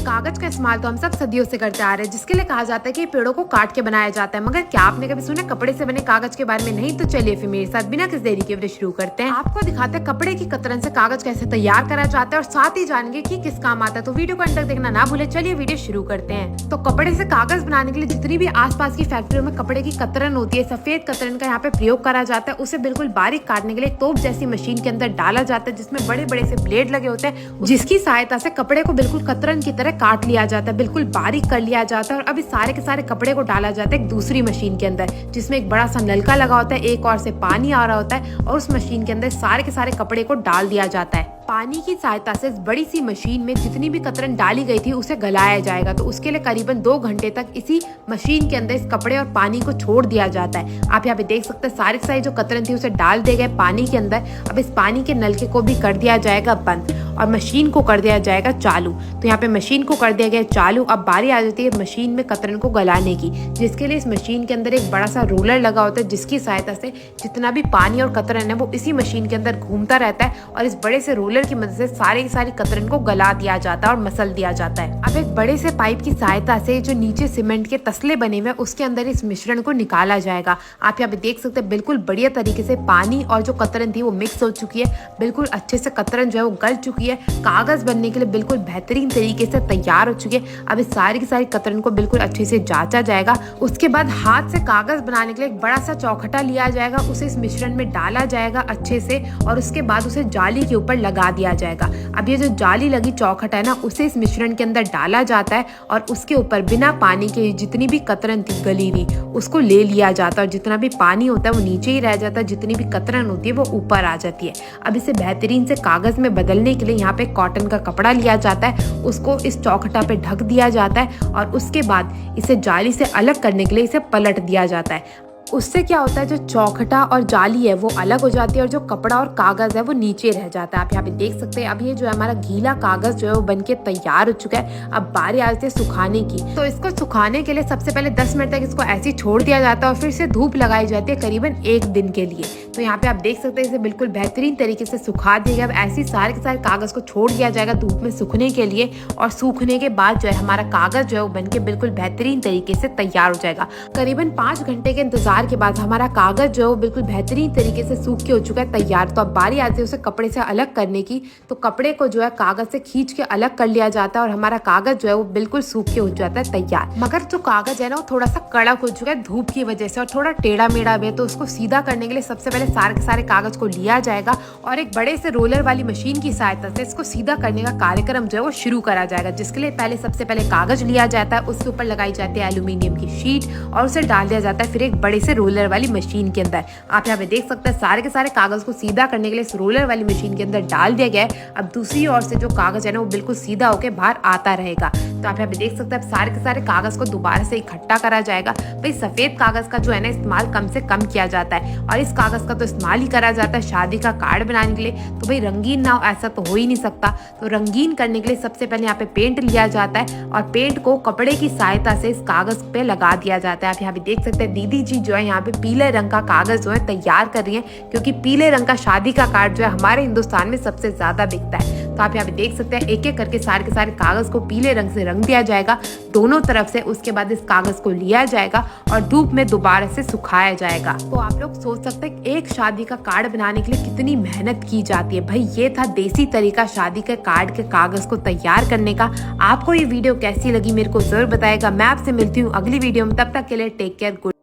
कागज का इस्तेमाल तो हम सब सदियों से करते आ रहे हैं, जिसके लिए कहा जाता है कि पेड़ों को काट के बनाया जाता है। मगर क्या आपने कभी सुना कपड़े से बने कागज के बारे में? नहीं तो चलिए फिर मेरे साथ बिना किसी देरी के वीडियो शुरू करते हैं। आपको दिखाते हैं कपड़े की कतरन से कागज कैसे तैयार करा जाता है और साथ ही जानेंगे कि किस काम आता है। तो वीडियो को अंत तक देखना ना भूले। चलिए वीडियो शुरू करते हैं। तो कपड़े से कागज बनाने के लिए जितनी भी आसपास की फैक्ट्रियों में कपड़े की कतरन होती है, सफेद कतरन का यहाँ पे प्रयोग करा जाता है। उसे बिल्कुल बारीक काटने के लिए तोप जैसी मशीन के अंदर डाला जाता है, जिसमें बड़े बड़े से ब्लेड लगे होते हैं, जिसकी सहायता से कपड़े को बिल्कुल कतरन की तरह काट लिया जाता है, बिल्कुल बारीक कर लिया जाता है। और अब इस सारे के सारे कपड़े को डाला जाता है एक दूसरी मशीन के अंदर, जिसमें एक बड़ा सा नलका लगा होता है, एक और से पानी आ रहा होता है और उस मशीन के अंदर सारे के सारे कपड़े को डाल दिया जाता है। पानी की सहायता से इस बड़ी सी मशीन में जितनी भी कतरन डाली गई थी उसे गलाया जाएगा। तो उसके लिए करीबन 2 घंटे तक इसी मशीन के अंदर इस कपड़े और पानी को छोड़ दिया जाता है। आप यहाँ पे देख सकते हैं सारी की सारी जो कतरन थी उसे डाल दिए गए पानी के अंदर। अब इस पानी के नलके को भी कर दिया जाएगा बंद और मशीन को कर दिया जाएगा चालू। तो यहाँ पे मशीन को कर दिया गया चालू। अब बारी आ जाती है मशीन में कतरन को गलाने की, जिसके लिए इस मशीन के अंदर एक बड़ा सा रोलर लगा होता है, जिसकी सहायता से जितना भी पानी और कतरन है वो इसी मशीन के अंदर घूमता रहता है और इस बड़े से रोलर की मदद से सारी की सारी कतरन को गला दिया जाता है और मसल दिया जाता है। अब एक बड़े से पाइप की सहायता से जो नीचे सीमेंट के तसले बने हुए उसके अंदर इस मिश्रण को निकाला जाएगा। आप यहाँ पे देख सकते हैं बिल्कुल बढ़िया तरीके से पानी और जो कतरन थी वो मिक्स हो चुकी है, बिल्कुल अच्छे से कतरन जो है वो गल चुकी है, कागज बनने के लिए बिल्कुल बेहतरीन तरीके से तैयार हो चुकी है। अब इस सारी की सारी कतरन को बिल्कुल अच्छे से जांचा जाएगा। उसके बाद हाथ से कागज बनाने के लिए एक बड़ा सा चौखटा लिया जाएगा, उसे इस मिश्रण में डाला जाएगा अच्छे से और उसके बाद उसे जाली के ऊपर लगा दिया जाएगा। अब ये जो जाली लगी चौखटा है ना, उसे इस मिश्रण के अंदर डाला जाता है और उसके ऊपर बिना पानी के जितनी भी कतरन थी गली हुई उसको ले लिया जाता है और जितना भी पानी होता है वो नीचे ही रह जाता है, जितनी भी कतरन होती है वो ऊपर आ जाती है। अब इसे बेहतरीन से कागज में बदलने के लिए यहाँ पे कॉटन का कपड़ा लिया जाता है, उसको इस चौखटा पे ढक दिया जाता है और उसके बाद इसे जाली से अलग करने के लिए इसे पलट दिया जाता है। उससे क्या होता है, जो चौखटा और जाली है वो अलग हो जाती है और जो कपड़ा और कागज है वो नीचे रह जाता है। आप यहाँ पे देख सकते हैं अब ये जो है हमारा गीला कागज जो है वो बनके तैयार हो चुका है। अब बारी आ जाती है सुखाने की। तो इसको सुखाने के लिए सबसे पहले 10 मिनट तक इसको ऐसे ही छोड़ दिया जाता है और फिर से धूप लगाई जाती है करीबन 1 दिन के लिए। तो यहाँ पे आप देख सकते हैं इसे बिल्कुल बेहतरीन तरीके से सुखा दिया गया। अब ऐसे ही सारे के सारे कागज को छोड़ दिया जाएगा धूप में सूखने के लिए और सूखने के बाद जो है हमारा कागज जो है वो बनके बिल्कुल बेहतरीन तरीके से तैयार हो जाएगा। करीबन 5 घंटे के इंतजार के बाद हमारा कागज जो है वो बिल्कुल बेहतरीन तरीके से सूख के हो चुका है तैयार। तो अब बारी आती है उसे कपड़े से अलग करने की। तो कपड़े को जो है कागज से खींच के अलग कर लिया जाता है और हमारा कागज जो है वो बिल्कुल सूख के हो जाता है तैयार। मगर जो कागज है ना वो थोड़ा सा कड़क हो चुका है धूप की वजह से और थोड़ा टेढ़ा मेढ़ा भी है। तो उसको सीधा करने के लिए सबसे पहले सारे के सारे कागज को लिया जाएगा और एक बड़े से रोलर वाली मशीन की सहायता से इसको सीधा करने का कार्यक्रम जो है वो शुरू करा जाएगा, जिसके लिए पहले सबसे पहले कागज लिया जाता है, उसके ऊपर लगाई जाती है एल्यूमिनियम की शीट और उसे डाल दिया जाता है फिर एक बड़े से रोलर वाली मशीन के अंदर। आप यहाँ पे देख सकते हैं सारे के सारे कागज को सीधा करने के लिए इस रोलर वाली मशीन के अंदर डाल दिया गया है। अब दूसरी ओर से जो कागज है ना वो बिल्कुल सीधा होकर बाहर आता रहेगा। तो आप यहाँ पे देख सकते हैं सारे के सारे कागज को दोबारा से इकट्ठा करा जाएगा। भाई सफेद कागज का जो है ना इस्तेमाल कम से कम किया जाता है और इस कागज का तो इस्तेमाल ही करा जाता है शादी का कार्ड बनाने के लिए। तो भाई रंगीन ना हो ऐसा तो हो ही नहीं सकता। तो रंगीन करने के लिए सबसे पहले यहाँ पे पेंट लिया जाता है और पेंट को कपड़े की सहायता से इस कागज पे लगा दिया जाता है। आप यहाँ पे देख सकते हैं दीदी जी जो है यहाँ पे पीले रंग का कागज जो है तैयार कर रही है, क्योंकि पीले रंग का शादी का कार्ड जो है हमारे हिंदुस्तान में सबसे ज्यादा बिकता है। तो आप यहाँ पे देख सकते हैं एक एक करके सारे के सारे कागज को पीले रंग से रंग दिया जाएगा दोनों तरफ से। उसके बाद इस कागज को लिया जाएगा और धूप में दोबारा से सुखाया जाएगा। तो आप लोग सोच सकते हैं एक शादी का कार्ड बनाने के लिए कितनी मेहनत की जाती है। भाई ये था देसी तरीका शादी के कार्ड के कागज को तैयार करने का। आपको ये वीडियो कैसी लगी मेरे को जरूर बताएगा। मैं आपसे मिलती हूँ अगली वीडियो में, तब तक के लिए टेक केयर।